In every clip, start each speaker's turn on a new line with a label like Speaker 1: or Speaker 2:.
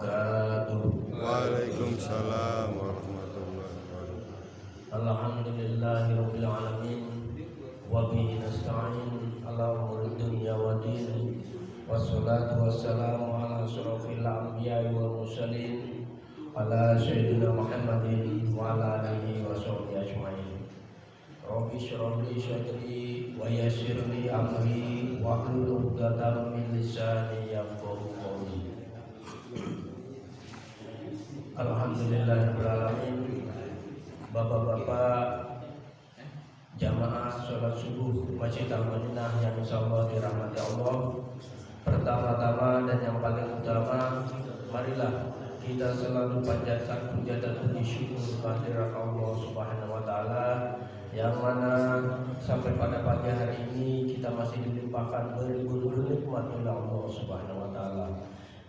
Speaker 1: wabarakatuh.
Speaker 2: Waalaikumsalam warahmatullahi wabarakatuh.
Speaker 1: Alhamdulillahirabbil alamin wa bihi nasta'in ala umuri dunya waddin. Wassalatu wassalamu ala asyrofil anbiya'i wal mursalin ala sayyidina Muhammadin wa ala alihi wa sahbihi ajmain. Rabbi shrah li sadri wa yassir li amri wahlul 'uqdatam min lisani yafqahu qawli. Alhamdulillahirabbil alamin. Bapak-bapak jamaah sholat subuh Masjid Al-Madinah yang insyaallah dirahmati Allah. Pertama-tama dan yang paling utama, marilah kita selalu panjatkan puja dan puji syukur kehadirat Allah Subhanahu wa taala, yang mana sampai pada pagi hari ini kita masih dilimpahkan beribu-ribu nikmat oleh Allah Subhanahu wa taala.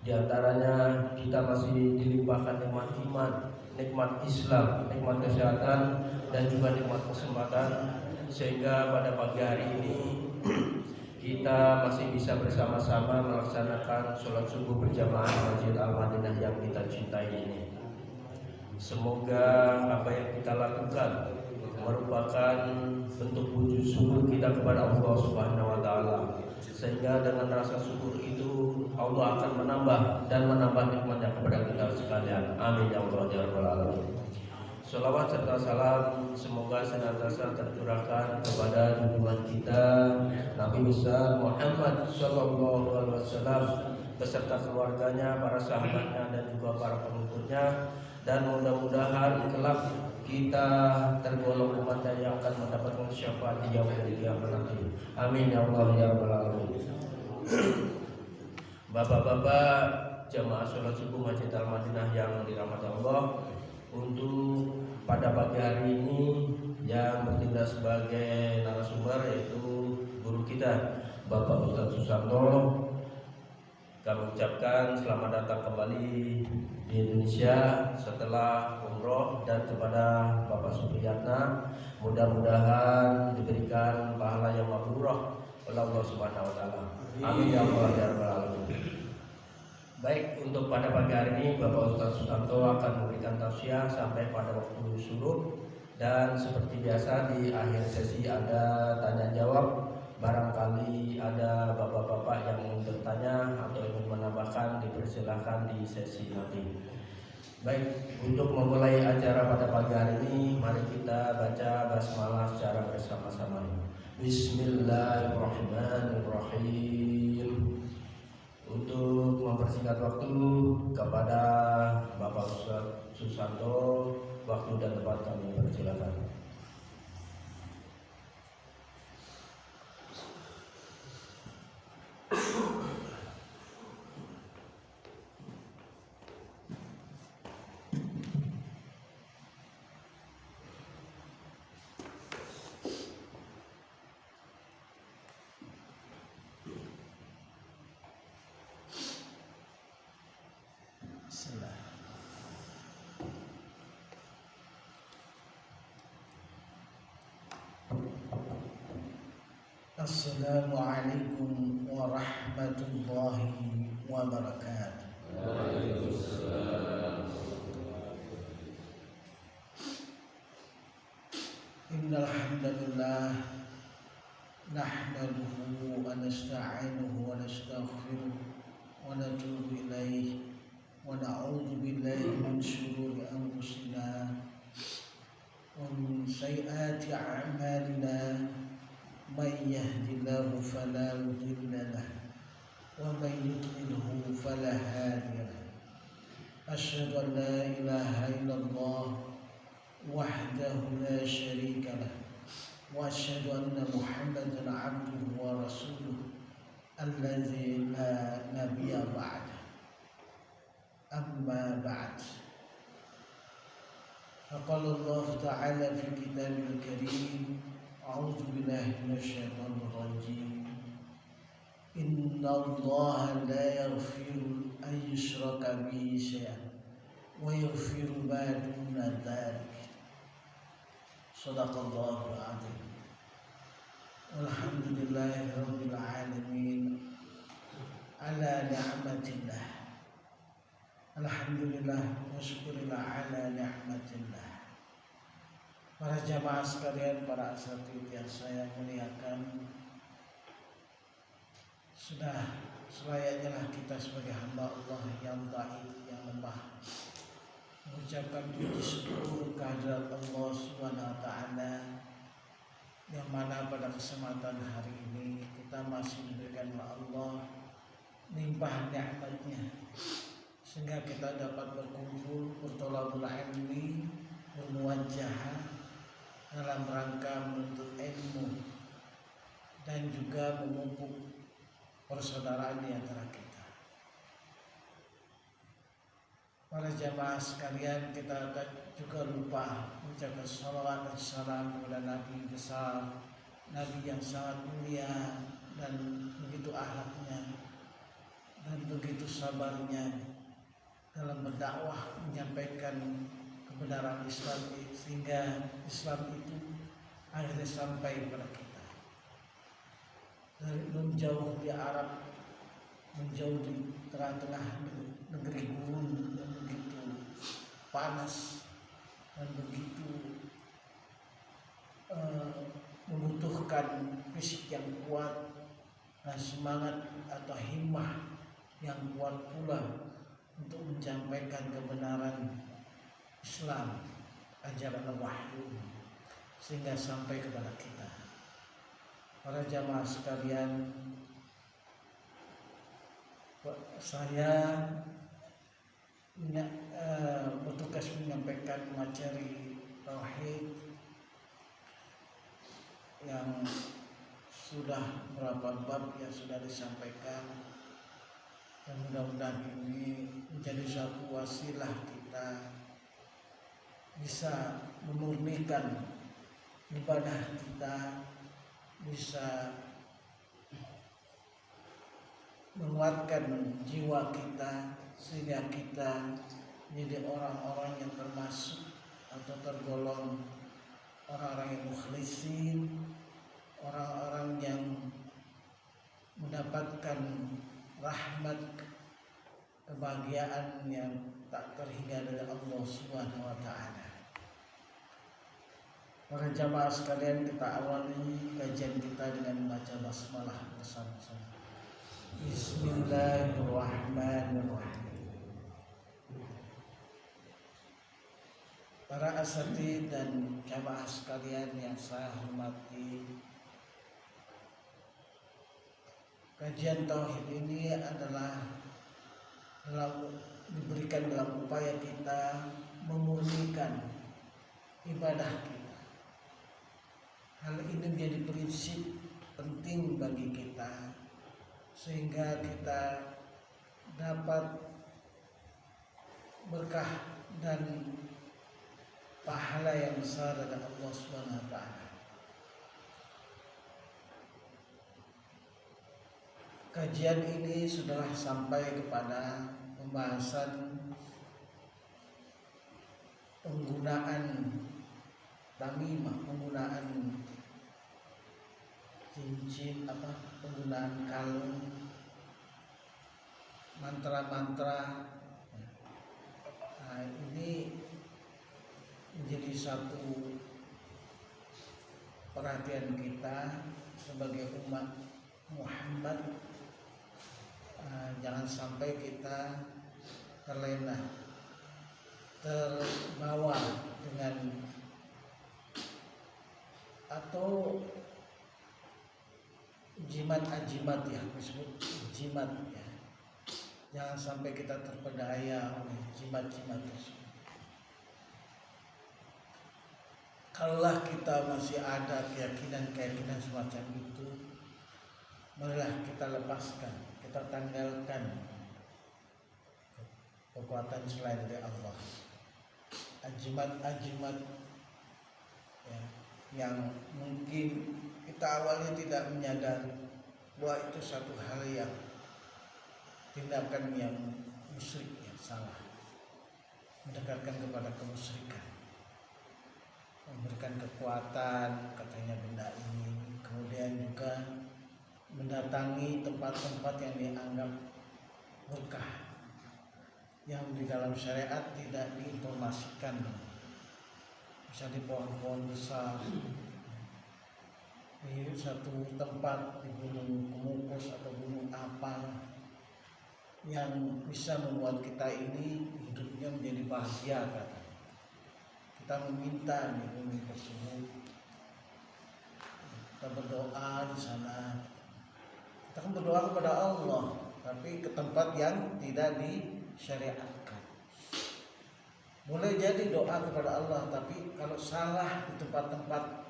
Speaker 1: Di antaranya kita masih dilimpahkan nikmat iman, nikmat Islam, nikmat kesehatan, dan juga nikmat kesempatan, sehingga pada pagi hari ini kita masih bisa bersama-sama melaksanakan sholat subuh berjamaah di Masjid Al-Madinah yang kita cintai ini. Semoga apa yang kita lakukan merupakan bentuk wujud syukur kita kepada Allah Subhanahu wa taala, sehingga dengan rasa syukur itu Allah akan menambah nikmatnya kepada kita sekalian. Amin ya Allah ya rabbal alamin. Sholawat serta salam semoga senantiasa tercurahkan kepada junjungan kita Nabi besar Muhammad sallallahu alaihi wasallam beserta keluarganya, para sahabatnya, dan juga para pengikutnya, dan mudah-mudahan kelak kita tergolong umatnya yang akan mendapatkan syafaat di yaumul qiyamah nanti. Amin ya Allah ya rabbal alamin. Bapak-bapak jamaah sholat subuh Masjid Al-Madinah yang dirahmati Allah, untuk pada pagi hari ini yang bertindak sebagai narasumber yaitu guru kita Bapak Ustadz Susanto, kami ucapkan selamat datang kembali di Indonesia setelah umroh, dan kepada Bapak Supriyatna mudah-mudahan diberikan pahala yang mabrurah oleh Allah Subhanahu wa taala. Amin ya Allah ya rabbal alamin. Baik, untuk pada pagi hari ini Bapak Ustadz Susanto akan memberikan tausiah sampai pada waktu surut, dan seperti biasa di akhir sesi ada tanya jawab. Barangkali ada bapak-bapak yang ingin bertanya atau ingin menambahkan, dipersilahkan di sesi nanti. Baik, untuk memulai acara pada pagi hari ini, mari kita baca basmalah secara bersama-sama. Bismillahirrahmanirrahim. Untuk mempersingkat waktu, kepada Bapak Ustadz Susanto, waktu dan tempat kami persilakan.
Speaker 3: Assalamualaikum warahmatullahi wabarakatuh. Innal hamdalillah nahmaduhu wa nasta'inuhu wa nastaghfiruh wa natubu ilayhi wa na'udzu billahi min shururi anfusina wa min sayyiati a'malina. من يهد الله فلا مضل له ومن يضلله فلا هادي له. أشهد أن لا إله إلا الله وحده لا شريك له وأشهد أن محمدا عبده ورسوله الذي لا نبي بعده. أما بعد، فقال الله تعالى في كتابه الكريم: أعوذ بالله من الشيطان الرجيم. إن الله لا يغفر أن يشرك به شيئا ويغفر ما دون ذلك. صدق الله العظيم. والحمد لله رب العالمين على نعمة الله Alhamdulillah wa syukurillah ala ni'matillah. Para jamaah sekalian, para asatidz yang saya muliakan, sudah selayaknya lah kita sebagai hamba Allah yang dhaif, yang lemah, mengucapkan puji syukur kehadirat Allah Subhanahu wa taala, yang mana pada kesempatan hari ini kita masih diberikan oleh Allah limpah nikmatnya, sehingga kita dapat berkumpul bertolabul ilmi, bermuwajahah dalam rangka menuntut ilmu dan juga memupuk persaudaraan di antara kita. Para jamaah sekalian, kita juga lupa mengucapkan salawat dan salam kepada Nabi besar, Nabi yang sangat mulia dan begitu akhlaknya dan begitu sabarnya dalam berdakwah menyampaikan kebenaran Islam, sehingga Islam itu akhirnya sampai pada kita. Dari menjauh di Arab, menjauh di tengah-tengah negeri gurun yang begitu panas dan begitu membutuhkan fisik yang kuat dan semangat atau himmah yang kuat pula untuk menyampaikan kebenaran Islam, ajaran wahyu, sehingga sampai kepada kita. Para jamaah sekalian, saya bertugas menyampaikan materi tauhid yang sudah berapa bab yang sudah disampaikan, dan mudah-mudahan ini menjadi suatu wasilah kita bisa memurnikan ibadah kita, bisa menguatkan jiwa kita, sehingga kita menjadi orang-orang yang termasuk atau tergolong orang-orang yang mukhlisin, orang-orang yang mendapatkan rahmat, kebahagiaan yang tak terhingga dari Allah Subhanahu wa taala. Para jamaah sekalian, kita awali kajian kita dengan membaca basmalah bersama-sama. Bismillahirrahmanirrahim. Para asatidz dan jamaah sekalian yang saya hormati, kajian tauhid ini adalah diberikan dalam upaya kita memurnikan ibadah kita. Hal ini menjadi prinsip penting bagi kita, sehingga kita dapat berkah dan pahala yang besar dari Allah Subhanahu wa taala. Kajian ini sudah sampai kepada pembahasan penggunaan tamimah, penggunaan cincin, penggunaan kalung, mantra-mantra. Nah, ini menjadi satu perhatian kita sebagai umat Muhammad. Jangan sampai kita terlena, terbawa dengan atau jimat-jimat, ya disebut jimat, ya. Jangan sampai kita terpedaya oleh jimat-jimat tersebut. Kalau kita masih ada keyakinan semacam itu, marilah kita lepaskan, kita tanggalkan kekuatan selain dari Allah. Ajimat-ajimat, ya, yang mungkin kita awalnya tidak menyadari bahwa itu satu hal yang tindakan yang musyrik, yang salah, mendekatkan kepada kemusyrikan, memberikan kekuatan katanya benda ini, kemudian juga mendatangi tempat-tempat yang dianggap berkah, yang di dalam syariat tidak diinformasikan. Bisa di pohon-pohon besar, di satu tempat di Gunung Kemukus atau Gunung apa yang bisa membuat kita ini hidupnya menjadi bahagia, kata. Kita meminta di bumi tersebut, kita berdoa di sana. Kita kan berdoa kepada Allah, tapi ke tempat yang tidak disyariatkan. Boleh jadi doa kepada Allah, tapi kalau salah di tempat-tempat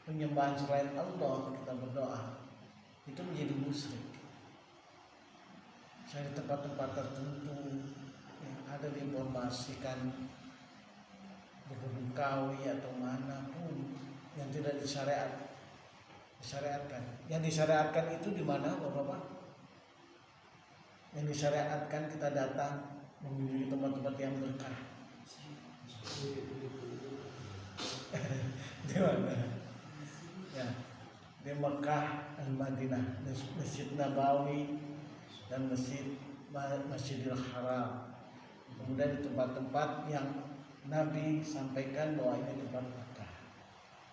Speaker 3: penyembahan selain Allah kita berdoa, itu menjadi musyrik. Saya di tempat-tempat tertentu yang ada diinformasikan Gunung Kawi atau manapun yang tidak disyariatkan. Yang disyariatkan itu di mana, Bapak? Yang disyariatkan kita datang mengunjungi tempat-tempat yang berkah. Di mana? Ya, di Mekah dan Madinah, Masjid Nabawi dan Masjidil Haram. Kemudian di tempat-tempat yang Nabi sampaikan bahwa ini tempat berkah.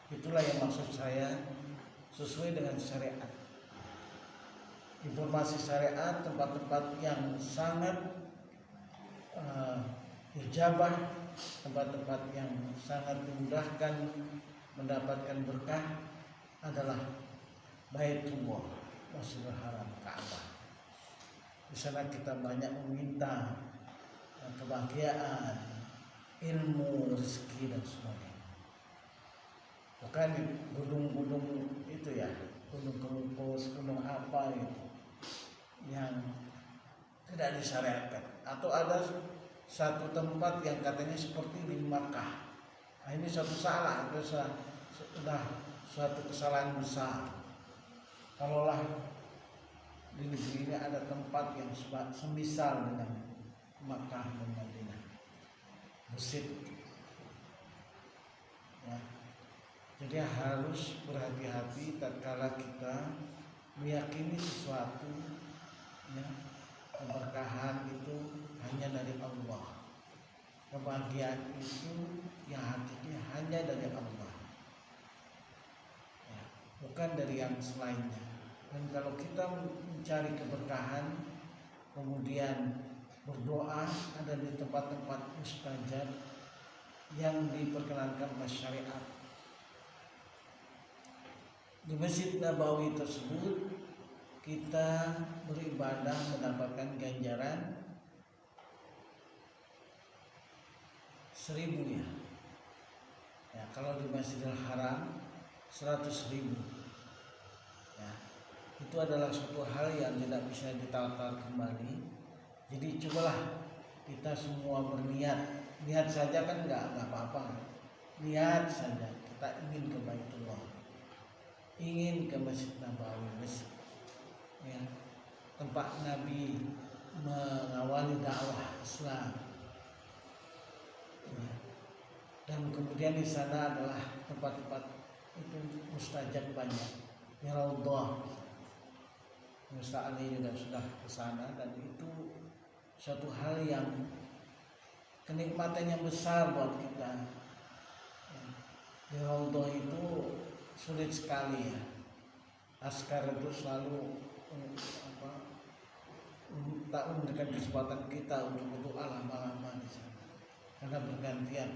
Speaker 3: Itulah yang maksud saya, sesuai dengan syariat. Informasi syariat, tempat-tempat yang sangat ijabah, tempat-tempat yang sangat dimudahkan mendapatkan berkah adalah Baitullah, Masjidil Haram, Ka'bah. Di sana kita banyak meminta kebahagiaan, ilmu, rezeki dan sebagainya. Bukan di gunung-gunung itu ya, gunung Kemukus, gunung apa itu yang tidak disyariatkan. Atau ada satu tempat yang katanya seperti di Makkah. Nah, ini suatu salah, itu sudah suatu kesalahan besar. Kalaulah di negeri ini ada tempat yang semisal dengan Makkah dan Madinah, Busit, ya. Jadi harus berhati-hati tatkala kita meyakini sesuatu, ya, keberkahan itu hanya dari Allah, kebahagiaan itu yang hakiki hanya dari Allah, ya, bukan dari yang selainnya. Dan kalau kita mencari keberkahan kemudian berdoa ada di tempat-tempat mustajab yang diperkenankan oleh syariat, di Masjid Nabawi tersebut kita beribadah mendapatkan ganjaran 1000 ya. Ya, kalau di Masjidil Haram 100.000. Ya, itu adalah suatu hal yang tidak bisa ditawar kembali. Jadi cobalah kita semua berniat, niat saja kan nggak apa-apa. Niat saja kita ingin ke Baitullah, ingin ke Masjid Nabawi, ya, tempat Nabi mengawali dakwah Islam, ya. Dan kemudian di sana adalah tempat-tempat itu mustajab banyak, ya Raudhah. Ustaz Ali juga sudah ke sana dan itu suatu hal yang kenikmatan yang besar buat kita. Di Raudhah itu sulit sekali ya. Askar itu selalu tak memberikan kesempatan kita untuk berdoa lama-lama di sana karena bergantian.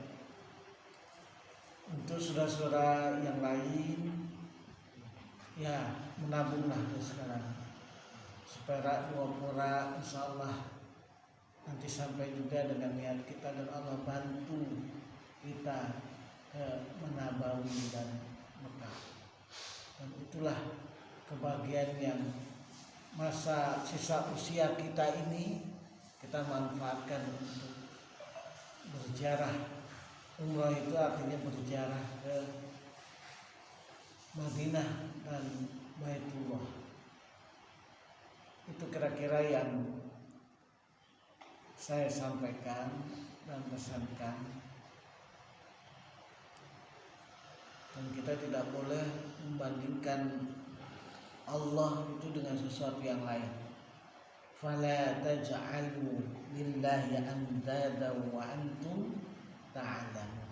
Speaker 3: Untuk saudara-saudara yang lain, ya menabunglah sekarang. Seperak 2 perak, insya Allah nanti sampai juga dengan niat kita dan Allah bantu kita ke Nabawi dan Mekah. Dan itulah kebahagiaan yang masa sisa usia kita ini kita manfaatkan untuk berziarah. Umrah itu artinya berziarah ke Madinah dan Baitullah. Itu kira-kira yang saya sampaikan dan pesankan. Dan kita tidak boleh membandingkan Allah itu dengan sesuatu yang lain. fala taj'alu lillahi andada wa antum ta'lamun.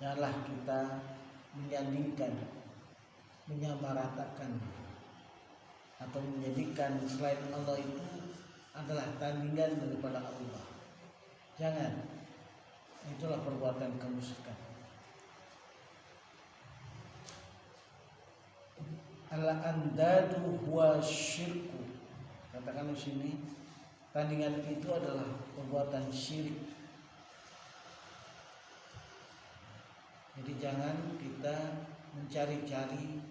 Speaker 3: Janganlah kita menyandingkan, menyamaratakan atau menjadikan selain Allah itu adalah tandingan daripada Allah. Jangan. Itulah perbuatan kemusyrikan. Al-andadu huwa syirku. Katakan di sini, tandingan itu adalah perbuatan syirik. Jadi jangan kita mencari-cari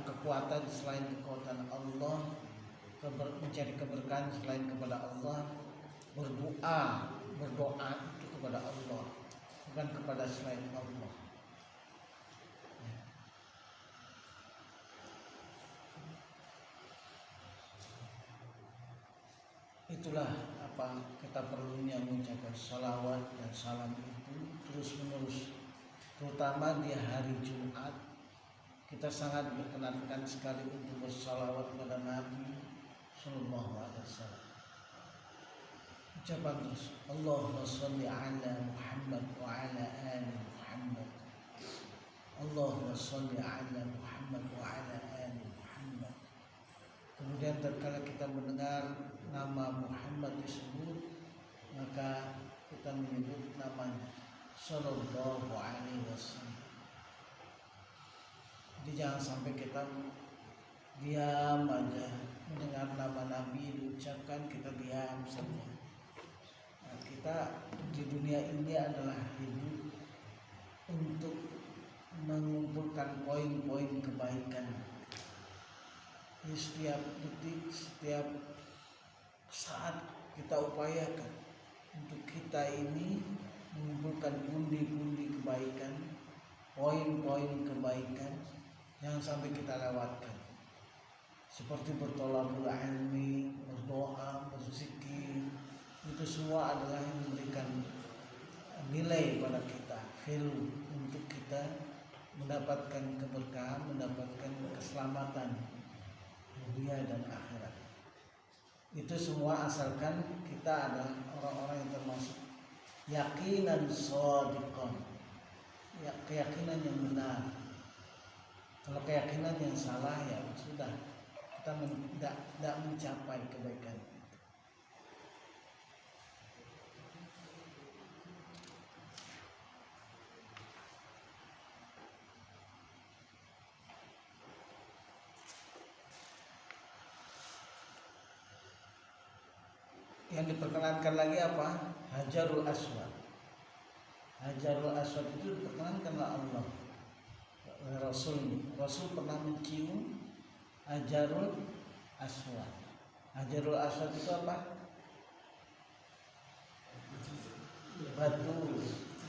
Speaker 3: kekuatan selain kekuatan Allah, mencari keberkahan selain kepada Allah, berdoa itu kepada Allah, bukan kepada selain Allah. Itulah apa kita perlunya mengucapkan salawat dan salam itu terus menerus, terutama di hari Jumat. Kita sangat berkenankan sekali untuk bersalawat kepada Nabi Sallallahu Alaihi Wasallam. Ucapan terus, Allahumma sholli ala Muhammad wa ala ali Muhammad. Allahumma sholli ala Muhammad wa ala ali Muhammad. Kemudian tatkala kita mendengar nama Muhammad disebut, maka kita menyebut namanya Sallallahu Alaihi Wasallam. Jadi jangan sampai kita diam aja mendengar nama Nabi diucapkan, kita diam saja. Nah, kita di dunia ini adalah hidup untuk mengumpulkan poin-poin kebaikan. Di setiap detik, setiap saat kita upayakan untuk kita ini mengumpulkan pundi-pundi kebaikan, poin-poin kebaikan. Jangan sampai kita lewatkan. Seperti bertolabul ilmi, berdoa, berzikir, itu semua adalah yang memberikan nilai pada kita, value untuk kita mendapatkan keberkahan, mendapatkan keselamatan dunia dan akhirat. Itu semua asalkan kita adalah orang-orang yang termasuk yakinan shadiqan, keyakinan yang benar. Kalau keyakinan yang salah, ya sudah, kita tidak mencapai kebaikan. Yang diperkenankan lagi apa? Hajarul Aswad. Hajarul Aswad itu diperkenankan oleh Allah, oleh Rasul pernah mencium Hajarul Aswad. Hajarul Aswad itu apa? Batu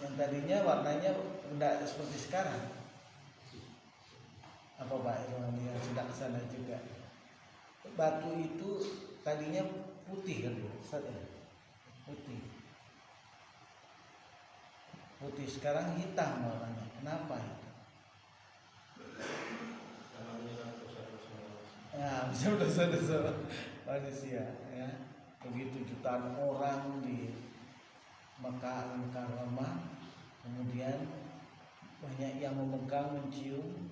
Speaker 3: yang tadinya warnanya tidak seperti sekarang. Apa Pak Irwan yang sudah kesana juga? Batu itu tadinya putih kan, putih sekarang hitam warnanya. Kenapa itu? Ya, bisa berdosa-dosa manusia ya. Begitu jutaan orang di Mekah Al-Mukarramah, kemudian banyak yang memegang, mencium.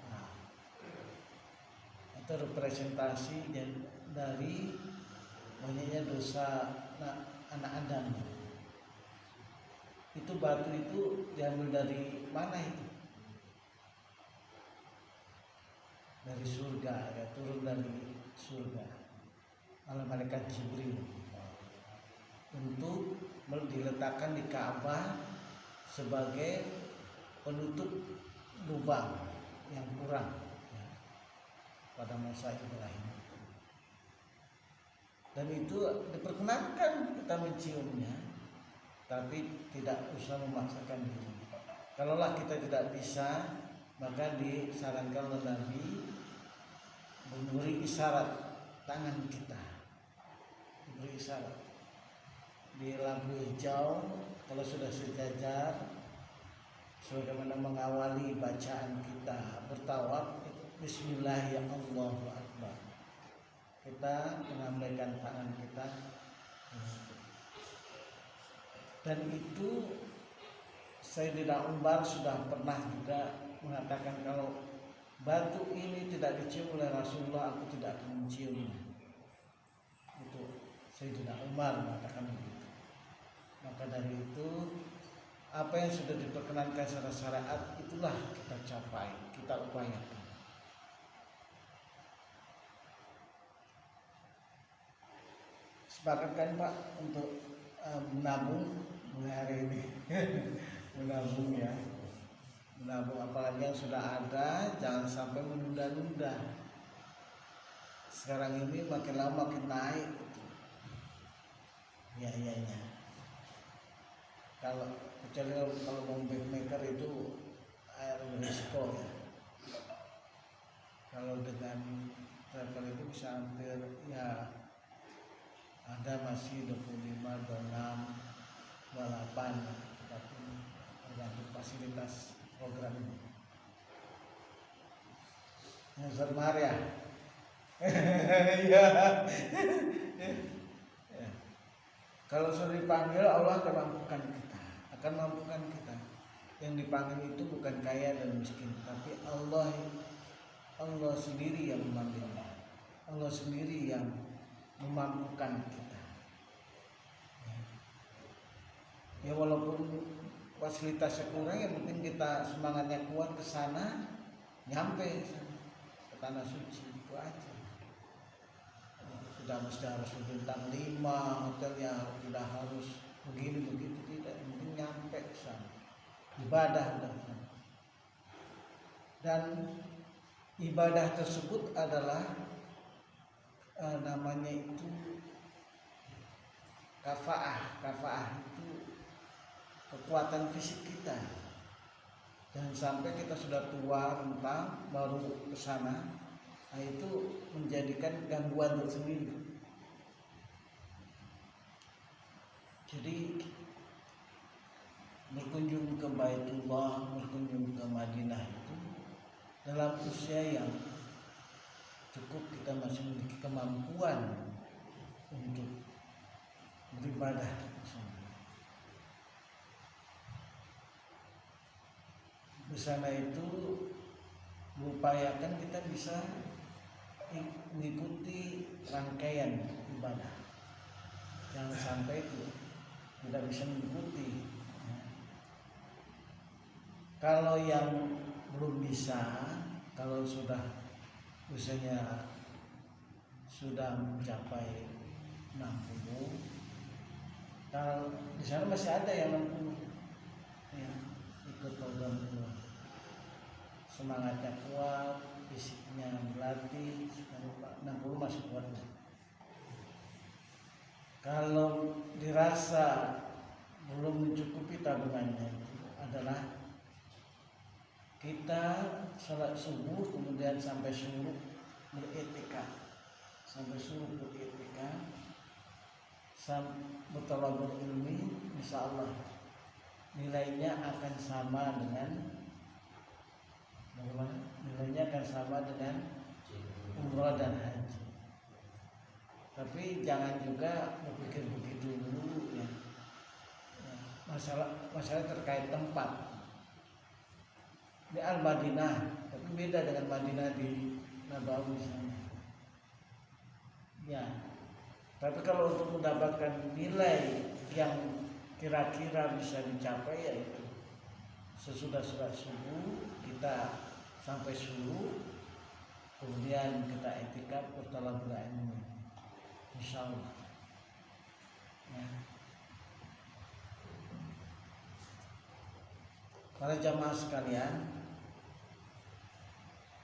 Speaker 3: Nah, itu representasi dari banyaknya dosa anak Adam. Itu batu itu diambil dari mana itu? Dari surga, ya, turun dari surga oleh malaikat Jibril untuk diletakkan di Ka'bah sebagai penutup lubang yang kurang ya, pada masa Ibrahim. Dan itu diperkenankan kita menciumnya, tapi tidak usah memaksakan diri. Kalaulah kita tidak bisa, maka disarankan oleh Nabi memberi isyarat tangan kita, memberi isyarat di lampu hijau kalau sudah sejajar, sebagaimana mengawali bacaan kita bertawaf, Bismillahirrahmanirrahim. kita melambaikan tangan kita. Dan itu Sayyidina Umar sudah pernah juga mengatakan kalau batu ini tidak dicium oleh Rasulullah, aku tidak akan menciumnya. Itu Sayyidina Umar mengatakan begitu. Maka dari itu apa yang sudah diperkenankan secara syariat itulah kita capai, kita upayakan. Sepakat kan Pak untuk menabung mulai hari ini? Menabung ya, menabung apalagi yang sudah ada, jangan sampai menunda-nunda. Sekarang ini makin lama makin naik biayanya. Kecuali kalau mau backmaker itu risiko ya. Kalau dengan travel itu bisa hampir ya, ada masih 25, 26, 28, tapi tergantung fasilitas program ini. Yang Maria. Iya. Kalau sudah dipanggil, Allah akan mampukan kita, Yang dipanggil itu bukan kaya dan miskin, tapi Allah sendiri yang memanggilnya. Allah sendiri yang memampukan kita. Ya walaupun fasilitasnya kurang, yang penting kita semangatnya kuat ke sana, nyampe ke tanah suci, itu aja. Tidak mesti harus berbintang 5 hotelnya, tidak harus begini begitu, tidak, yang penting nyampe ke sana, ibadah dan ibadah tersebut adalah namanya itu kafaah itu kekuatan fisik kita. Jangan sampai kita sudah tua renta baru ke sana, nah itu menjadikan gangguan tersendiri. Jadi berkunjung ke Baitullah, berkunjung ke Madinah itu dalam usia yang cukup, kita masih memiliki kemampuan untuk beribadah di sana itu mengupayakan kita bisa mengikuti rangkaian ibadah. Jangan sampai itu tidak bisa mengikuti. Kalau yang belum bisa, kalau sudah usianya sudah mencapai 60, kalau di sana masih ada yang 60 ya, ikut program itu, semangatnya kuat, fisiknya berlatih, 60 masih kuat. Kalau dirasa belum mencukupi tabungannya, itu adalah kita sholat subuh kemudian sampai subuh beriktikaf, bertolabur ilmi, insya Allah nilainya akan sama dengan bagaimana? Nilainya akan sama dengan umrah dan haji. Tapi jangan juga berpikir begitu dulu ya. Masalah terkait tempat. Di Al-Madinah, tapi beda dengan Madinah di Nabawi sana. Ya. Tapi kalau untuk mendapatkan nilai yang kira-kira bisa dicapai, yaitu sesudah sholat subuh kita sampai subuh, kemudian kita i'tikaf bertolabur ilmi, insyaallah. Ya. Para jamaah sekalian,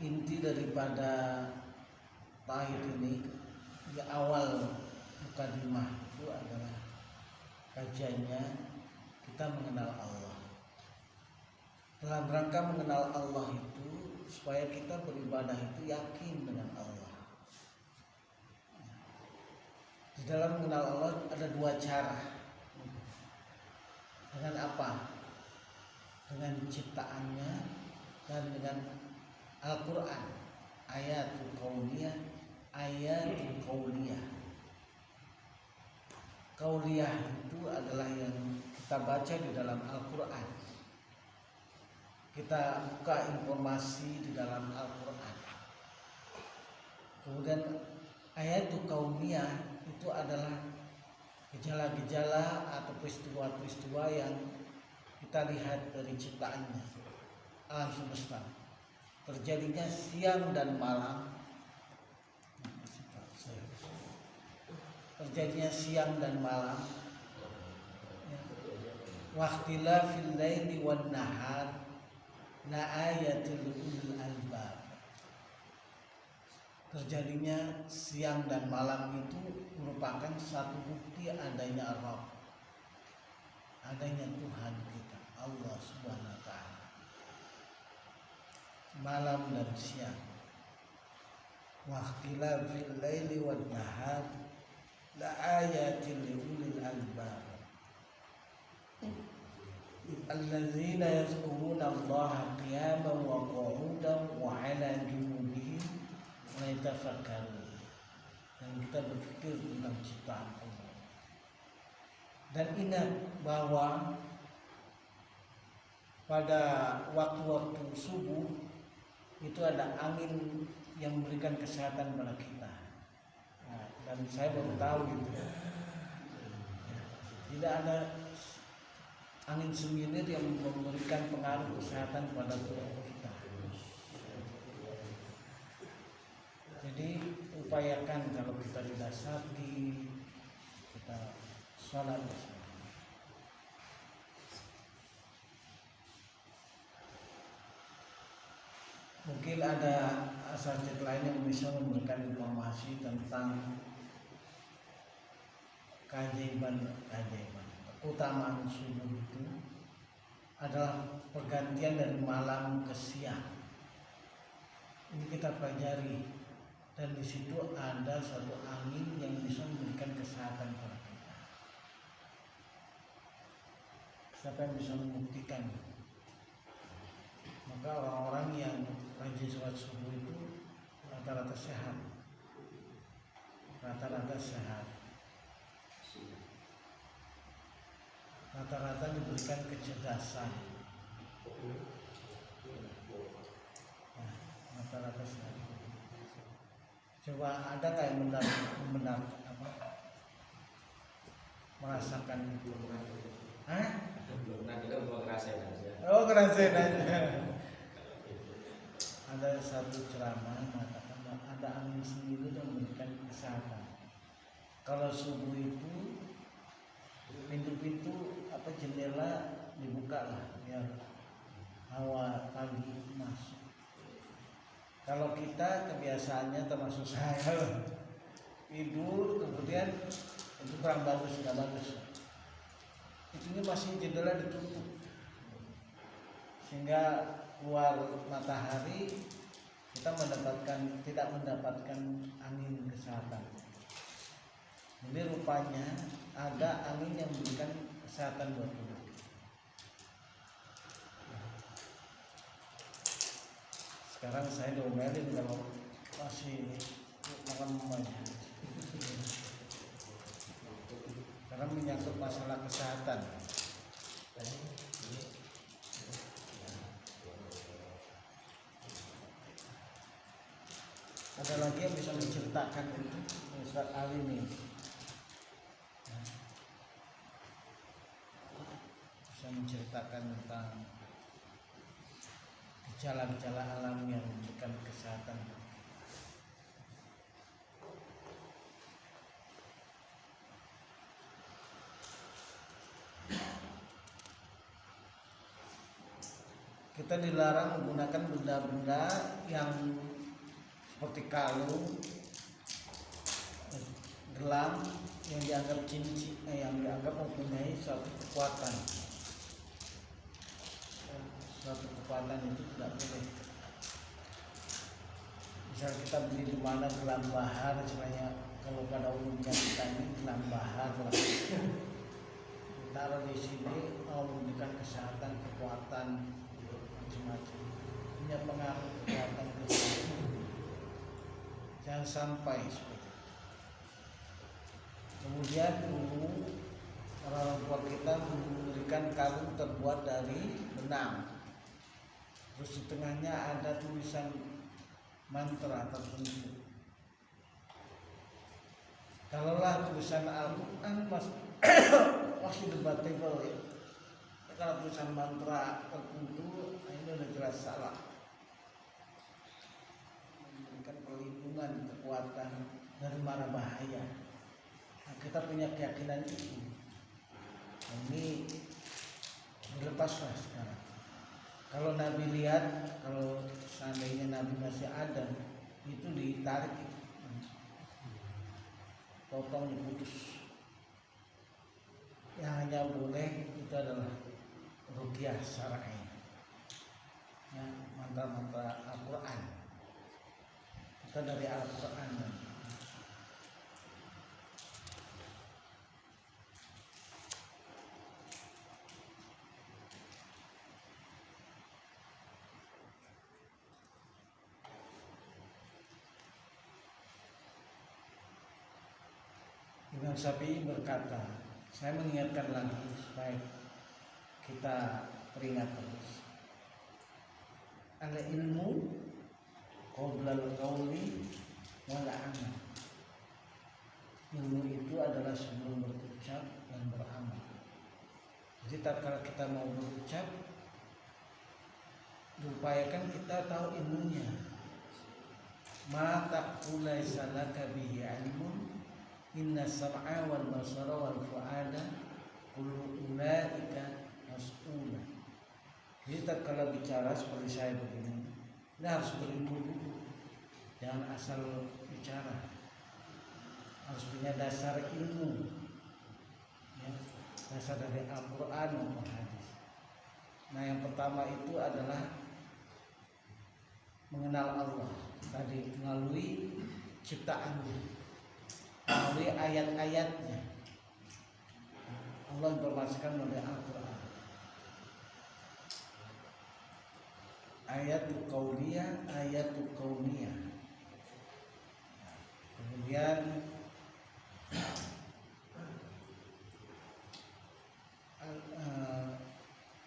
Speaker 3: inti daripada Tauhid ini di awal mukadimah itu adalah kajiannya kita mengenal Allah. Dalam rangka mengenal Allah itu supaya kita beribadah itu yakin dengan Allah. Di dalam mengenal Allah ada 2 cara. Dengan apa? Dengan ciptaannya dan dengan Al-Quran, ayatul kauniyah ayatul qauliyah. Qauliyah itu adalah yang kita baca di dalam Al-Quran. Kita buka informasi di dalam Al-Quran. Kemudian ayatul qauliyah itu adalah gejala-gejala atau peristiwa-peristiwa yang kita lihat dari ciptaannya, alam semesta. Terjadinya siang dan malam. Terjadinya siang dan malam. Waqtilafil laili wan nahar la ayatil ulil albab. Terjadinya siang dan malam itu merupakan satu bukti adanya Rabb, adanya Tuhan kita, Allah Subhanahu wa taala. Malam dan siang. Waqtilafil laili wan nahar la ayatil ulil albab. Alladzina yadhkuruna Allaha qiyaman wa qu'udan wa 'ala junubihim wa yatafakkarun. Dan kita berpikir tentang ciptaan Allah. Dan ingat bahwa pada waktu-waktu subuh itu ada angin yang memberikan kesehatan pada kita. Nah, dan saya baru tahu gitu. Tidak ada angin semilir yang memberikan pengaruh kesehatan pada tubuh kita. Jadi upayakan kalau kita tidak sakit, kita sholat bersama. Mungkin ada asatidz lain yang bisa memberikan informasi tentang keajaiban. Keutamaan subuh itu adalah pergantian dari malam ke siang. Ini kita pelajari, dan di situ ada satu angin yang bisa memberikan kesehatan pada kita. Siapa yang bisa membuktikan? Maka orang-orang yang rajin sholat subuh itu rata-rata sehat. Rata-rata diberikan kecerdasan. Nah, rata-rata sehat. Coba ada kayak merasakan itu? Hah? Oh, ngerasain aja. Ada satu ceramah mengatakan ada angin sendiri yang memberikan kesehatan. Kalau subuh itu pintu-pintu jendela dibuka lah biar hawa pagi masuk. Kalau kita kebiasaannya termasuk saya tidur kemudian itu kurang bagus, nggak bagus. Itu masih jendela ditutup sehingga keluar matahari kita tidak mendapatkan angin kesehatan. Jadi rupanya ada angin yang memberikan kesehatan buat tubuh. Sekarang saya diomelin kalau masih makan banyak. Karena menyangkut masalah kesehatan. Ada lagi yang bisa menceritakan itu, Ustaz Ali nih. Bisa menceritakan tentang gejala-gejala alam yang memberikan kesehatan. Kita dilarang menggunakan benda-benda yang seperti kalung, gelang yang dianggap cincin, yang dianggap mempunyai suatu kekuatan. Suatu kekuatan itu tidak boleh. Misal kita beli di mana gelang bahar, sebenarnya kalau pada umumnya kita ini gelang bahar lah. Taruh di sini mau memberikan kesehatan, kekuatan macam-macam, punya pengaruh kekuatan kesehatan. Jangan sampai seperti itu. Kemudian dulu orang tua kita memberikan kalung terbuat dari benang. Terus di tengahnya ada tulisan mantra tertentu. Kalaulah tulisan Al-Quran masih debatable ya. Kalau tulisan mantra tertentu ini udah jelas salah. Memberikan perlindungan, kekuatan dari mara bahaya. Nah, kita punya keyakinan itu. Ini dilepaslah sekarang. Kalau Nabi lihat, kalau seandainya Nabi masih ada, itu ditarik, potong, diputus. Yang hanya boleh itu adalah ruqyah syar'i, ya, mantra-mantra Al-Quran. Kita dari Al-Quran. Imam Syafi'i berkata, saya mengingatkan lagi supaya kita teringat terus. Al-ilmu qoblal qawli wal amal. Ilmu itu adalah sebelum berucap dan beramal. Jadi tatkala kita mau berucap, diupayakan kita tahu ilmunya. Ma taqulu salaka bihi ilmun inna sam'a wal basara wal fu'ada kullu ulaika mas'ula. Jadi kalau bicara seperti saya begini, kita harus berilmu dulu, jangan asal bicara, harus punya dasar ilmu, ya, dasar dari Al-Quran maupun hadis. Nah, yang pertama itu adalah mengenal Allah tadi melalui ciptaannya, melalui ayat-ayatnya. Allah informasikan melalui Al-Quran. Ayatul qauliyah, ayatul kauniyah. Kemudian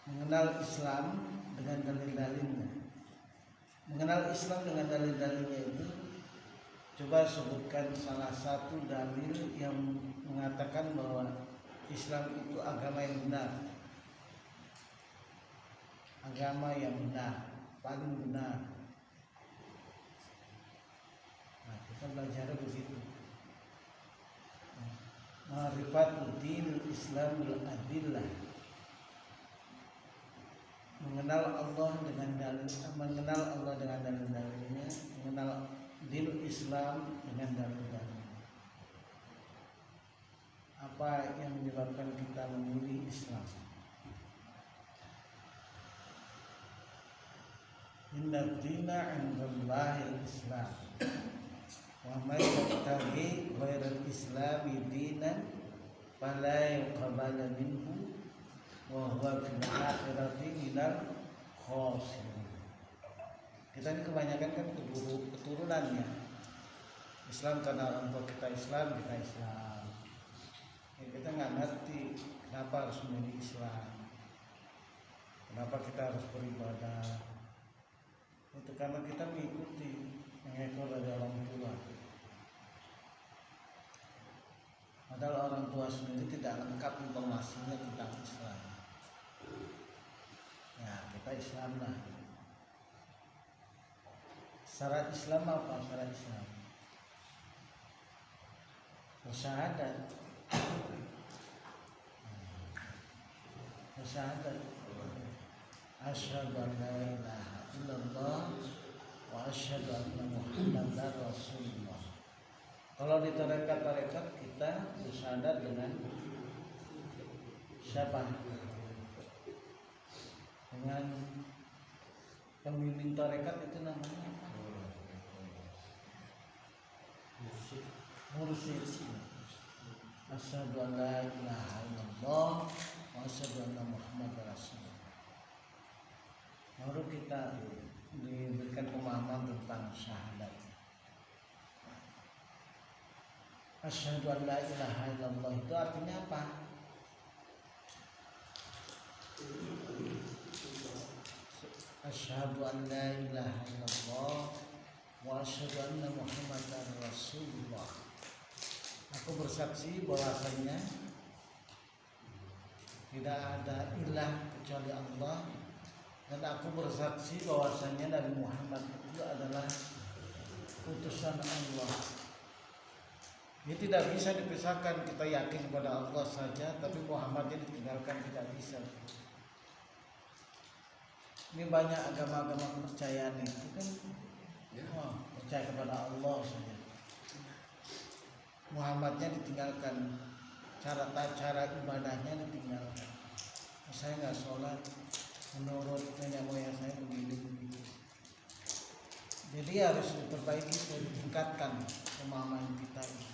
Speaker 3: mengenal Islam dengan dalil-dalilnya. Mengenal Islam dengan dalil-dalilnya itu, coba sebutkan salah satu dalil yang mengatakan bahwa Islam itu agama yang benar, agama yang benar, paling benar. Nah, kita belajar di situ. Ma'rifatul dinul Islamul adillah. Mengenal Allah dengan dalil, mengenal Allah dengan dalil-dalilnya, mengenal dinul Islam dengan dalil-dalilnya. Apa yang menyebabkan kita memilih Islam? Inna dina 'indallahi Islam. Wa may yabtaghi ghairal islami dinan fala yuqbala minhu wa huwa fil akhirati minal khasirin. Kita ini kebanyakan kan keturunannya Islam, karena orang tua kita Islam, kita Islam. Ya, kita nggak ngerti kenapa harus memilih Islam, kenapa kita harus beribadah. Itu karena kita mengikuti, mengekor dari orang tua. Padahal orang tua sendiri tidak lengkap informasinya tentang Islam. Ya, kita Islam lah. Syarat Islam apa? Syarat Islam bersyahadat. Bersyahadat. Asyhadu an la ilaha illallah wa asyhadu anna Muhammadar Rasulullah. Kalau di tarekat-tarekat kita bersyahadat dengan siapa? Dengan pemimpin tarekat, itu namanya apa? Mursyid. Asyhadu an la ilaha illallah wa asyhadu anna Muhammadar Rasulullah. Baru kita diberikan pemahaman tentang syahadat. Asyhadu an la ilaha illallah itu artinya apa? Asyhadu an la ilaha illallah wa asyhadu anna Muhammadar Rasulullah. Aku bersaksi bahwasanya tidak ada ilah kecuali Allah, dan aku bersaksi bahwasanya Nabi Muhammad itu adalah utusan Allah. Ini tidak bisa dipisahkan, kita yakin kepada Allah saja, tapi Muhammadnya ditinggalkan tidak bisa. Ini banyak agama-agama kepercayaan itu kan, percaya kepada Allah saja. Muhammadnya ditinggalkan, cara ibadahnya ditinggalkan. Saya nggak sholat menurut nenek moyang saya begitu. Jadi harus diperbaiki, ditingkatkan pemahaman kita ini.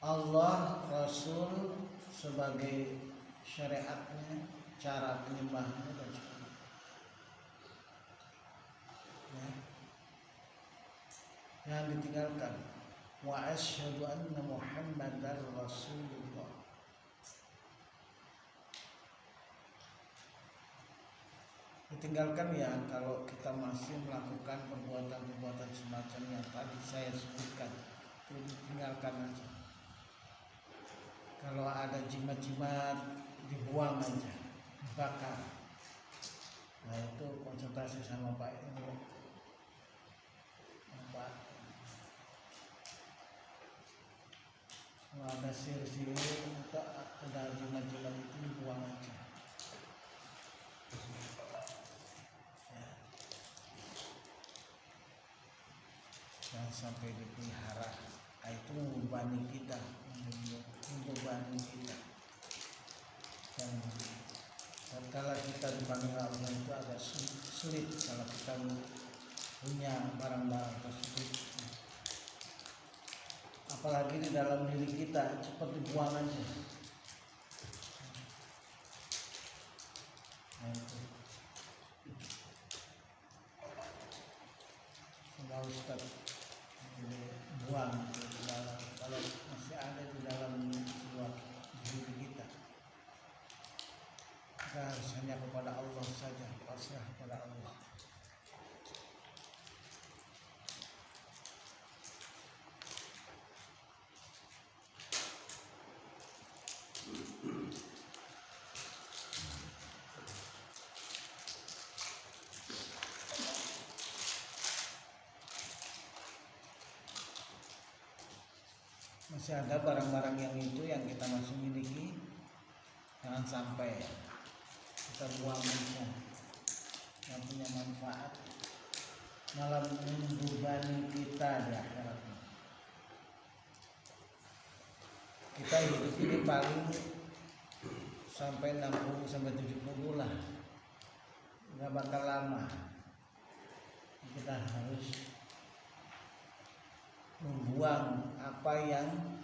Speaker 3: Allah, Rasul sebagai syariatnya, cara penyembahannya dan sebagainya. Ya. Yang ditinggalkan, wa asyhadu anna Muhammadar Rasulullah. Ditinggalkan ya kalau kita masih melakukan perbuatan-perbuatan semacam yang tadi saya sebutkan, itu ditinggalkan aja. Kalau ada jimat-jimat dibuang aja, dibakar. Nah itu konsultasi sama Pak ini. Pak, kalau ada sihir-sihir atau ada jimat-jimat itu dibuang aja. Ya. Jangan sampai dipelihara. Itu membebani kita, dan kalau kita dipanggil Allah itu agak sulit kalau kita punya barang-barang tersebut, apalagi di dalam diri kita cepat dibuang aja. Nah, itu. Kalau Ustaz buang kalau masih ada di dalam jiwa diri kita, kita harus hanya kepada Allah saja, pasrah kepada Allah. Masih ada barang-barang yang itu yang kita masih miliki, jangan sampai kita buang semua, yang punya manfaat malah membebani kita di akhirat. Kita hidup ini paling sampai 60 sampai 70 lah, nggak bakal lama. Kita harus membuang apa yang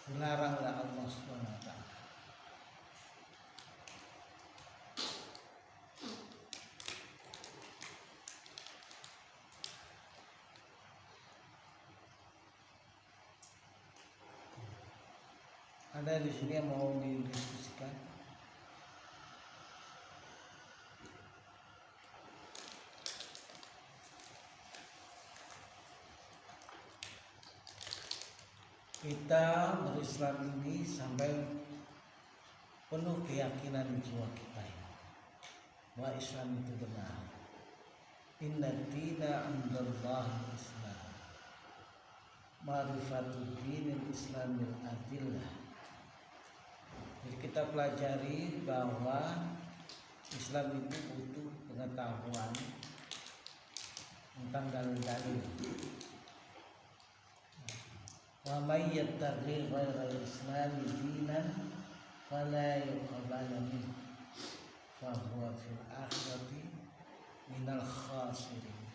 Speaker 3: dilarang oleh Allah Subhanahu wa taala. Ada di sini yang mau didiskusikan? Kita berislam ini sampai penuh keyakinan di jiwa kita ini bahwa Islam itu benar. Inna dina 'indallahi Islam. Ma'rifatud dinil Islamil adillah. Jadi kita pelajari bahwa Islam itu butuh pengetahuan tentang dalil-dalil. Wa may yattaqi ghairal islami dinan fala yuqbalu minhu fa huwa fil akhirati minal khasirin.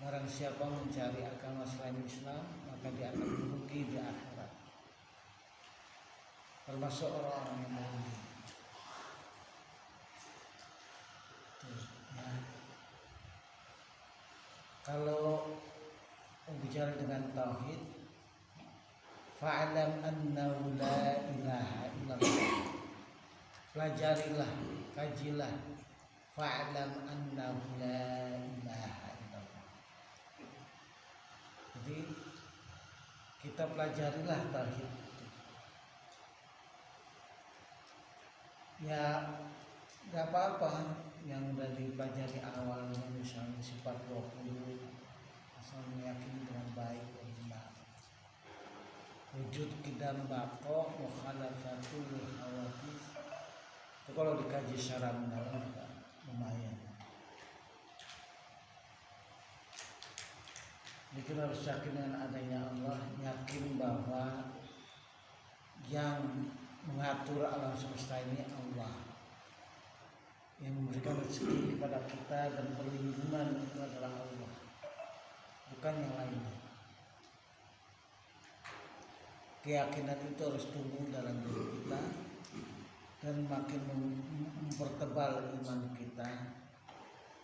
Speaker 3: Barang siapa mencari agama selain Islam, maka dia akan merugi di akhirat, termasuk orang-orang yang merugi. Nah, kalau bicara dengan tauhid, fa'lam annahu la ilaha illallah. Pelajarilah, kajilah. Fa'lam annahu la ilaha illallah. Jadi kita pelajarilah tauhid itu. Ya nggak apa-apa yang udah dipelajari awalnya, misalnya sifat 20 asal meyakini dengan baik dan benar. Wujud kidam bako mukhalafatul hawadis. Itu kalau dikaji secara mendalam lumayan. Jadi kita harus yakin dengan adanya Allah, yakin bahwa yang mengatur alam semesta ini Allah, yang memberikan rezeki kepada kita dan perlindungan itu adalah Allah, bukan yang lainnya. Keyakinan itu harus tumbuh dalam diri kita dan makin mempertebal iman kita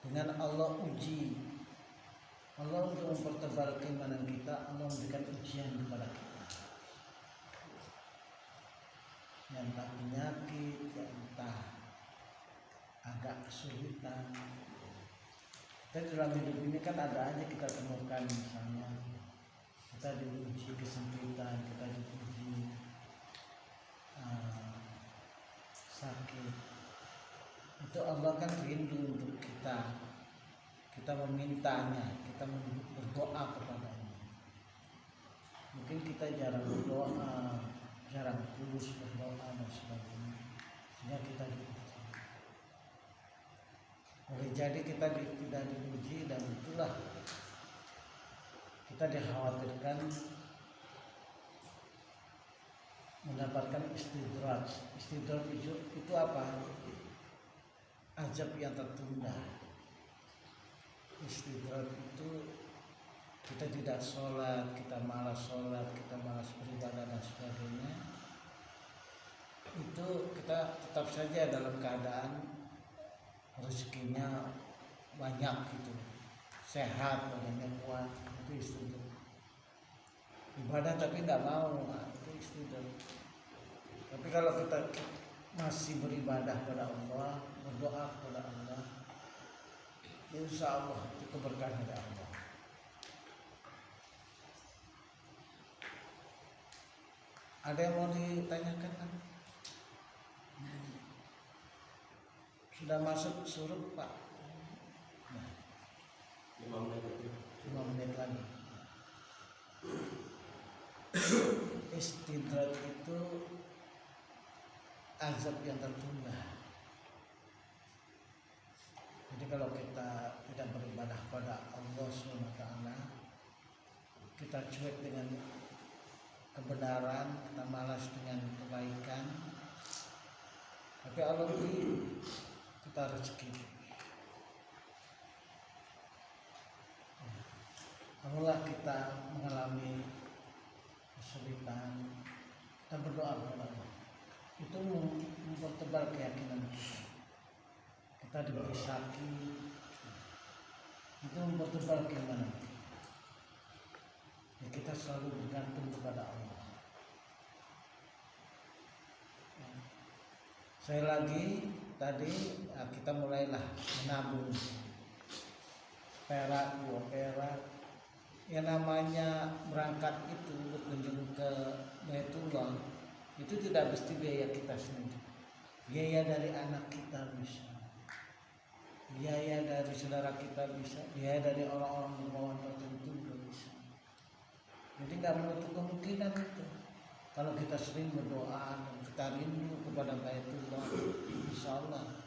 Speaker 3: dengan Allah uji. Allah untuk mempertebal keimanan kita, Allah memberikan ujian kepada kita. Yang entah penyakit, yang entah agak kesulitan. Kita dalam hidup ini kan ada aja kita temukan, misalnya kita diuji kesempitan, kita diuji sakit. Itu Allah kan rindu untuk kita memintanya, kita berdoa kepadanya. Mungkin kita jarang berdoa, jarang tulus berdoa dan sebagainya, sehingga kita diuji. Boleh jadi kita tidak diuji, dan itulah kita dikhawatirkan mendapatkan istidraj. Istidraj itu apa? Azab yang tertunda. Istidraj itu kita tidak sholat, kita malas beribadah dan sebagainya. Itu kita tetap saja dalam keadaan rezekinya banyak gitu, sehat, badannya kuat, itu istidraj. Ibadah tapi nggak mau, itu istidraj. Tapi kalau kita masih beribadah kepada Allah, berdoa kepada Allah, insya Allah itu keberkahan dari Allah. Ada yang mau ditanyakan kan? Sudah masuk surut Pak? Nah, 5 menit lagi. Istidraj itu azab yang tertunda. Jadi kalau kita tidak beribadah pada Allah SWT, kita cuek dengan kebenaran, kita malas dengan kebaikan, tapi Allah beri kita rezeki. Kalaulah kita mengalami kesulitan, kita berdoa kepada Allah. Itu mempertebal keyakinan kita. Kita diberi sakit, itu mempertebal keimanan kita. Ya, kita selalu bergantung kepada Allah. Saya lagi tadi kita mulailah menabung perak, 2 perak. Yang namanya berangkat itu berkunjung ke Baitullah, itu tidak mesti biaya kita sendiri. Biaya dari anak kita bisa, biaya dari saudara kita bisa, biaya dari orang-orang berbawan tertentu juga bisa. Jadi nggak menutup kemungkinan itu. Kalau kita sering berdoa dan kita rindu kepada Baitullah, insya Allah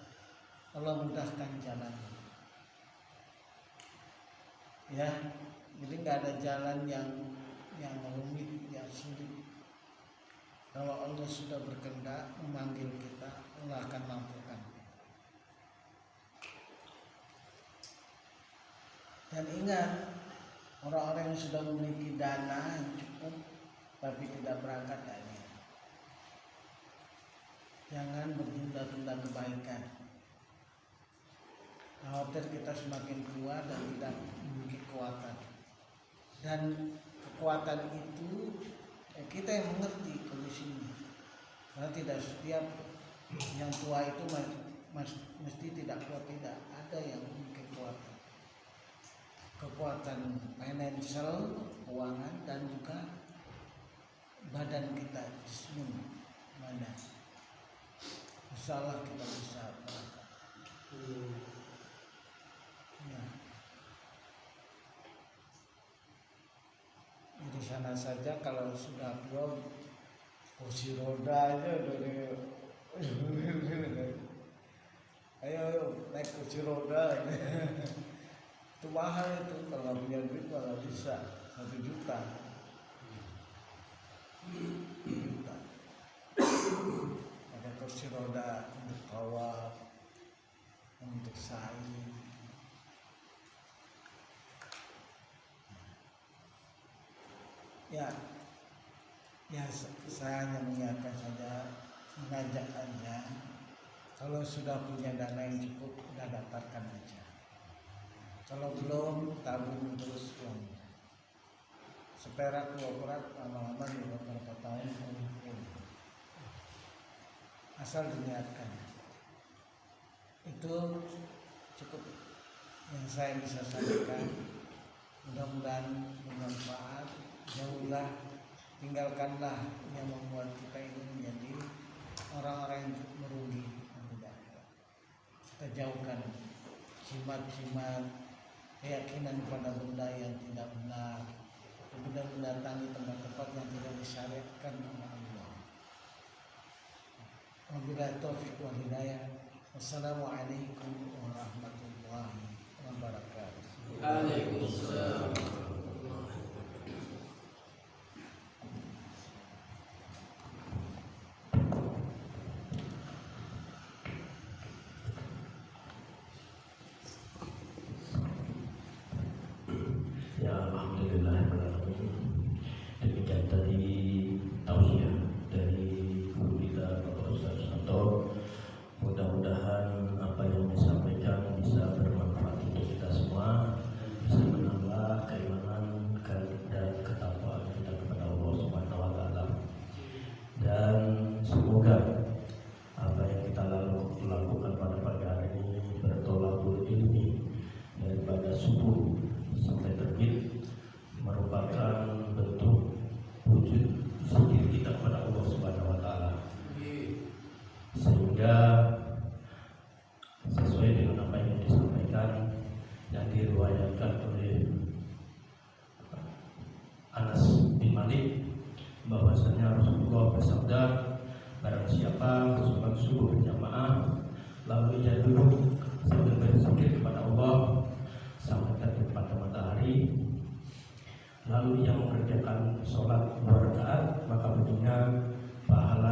Speaker 3: Allah mudahkan jalannya. Ya, jadi nggak ada jalan yang rumit, yang sulit. Kalau Allah sudah berkehendak memanggil kita, Allah akan mampukan. Dan ingat, orang-orang yang sudah memiliki dana yang cukup tapi tidak berangkat dari, jangan bertunda-tunda kebaikan. Khawatir kita semakin tua dan tidak memiliki kekuatan. Dan kekuatan itu kita yang mengerti kondisinya. Karena tidak setiap yang tua itu mesti tidak kuat, tidak. Ada yang memiliki kekuatan financial, keuangan, dan juga badan kita, jismun, badan. Insyaallah kita bisa berangkat. Ya. Di sana saja kalau sudah tua kursi roda aja dari ayo naik kursi roda itu mahal itu, kalau nggak punya duit malah bisa 1 juta. Ada kursi roda untuk tawaf, untuk sa'i. Ya, saya hanya mengingatkan saja, mengajak aja. Kalau sudah punya dana yang cukup, sudah daftarkan aja. Kalau belum, tabung terus uang. Seperak 2 perak, lama-lama juga beberapa tahun pun. Asal diniatkan. Itu cukup yang saya bisa sampaikan. Mudah-mudahan bermanfaat. Jauhlah, tinggalkanlah yang membuat kita ini menjadi orang-orang yang merugi. Kita jauhkan jimat-jimat, keyakinan pada benda yang tidak benar, kemudian mendatangi tempat-tempat yang tidak disyariatkan oleh Allah. Wabillahi taufiq wal hidayah. Wassalamualaikum warahmatullahi wabarakatuh.
Speaker 1: Waalaikumsalam. Ya, alhamdulillahirrahmanirrahim. Demikian tadi tausiah dari guru kita Bapak Ustaz Santo. Mudah-mudahan apa yang disampaikan bisa bermanfaat untuk kita semua, bisa menambah keimanan dan ketakwaan kita kepada Allah Subhanahu wa taala. Dan semoga apa yang kita lakukan pada pagi hari ini bertolakul ilmi daripada subuh sampai terbit merupakan bentuk wujud zikir kita kepada Allah Subhanahu wa taala. Sehingga sesuai dengan apa yang disampaikan yang diriwayatkan oleh Anas bin Malik bahwasanya Rasulullah bersabda, barang siapa sholat subuh berjamaah lalu ia duduk sambil berzikir kepada Allah sampai terbit pada matahari, lalu ia mengerjakan sholat 2 rakaat, maka baginya pahala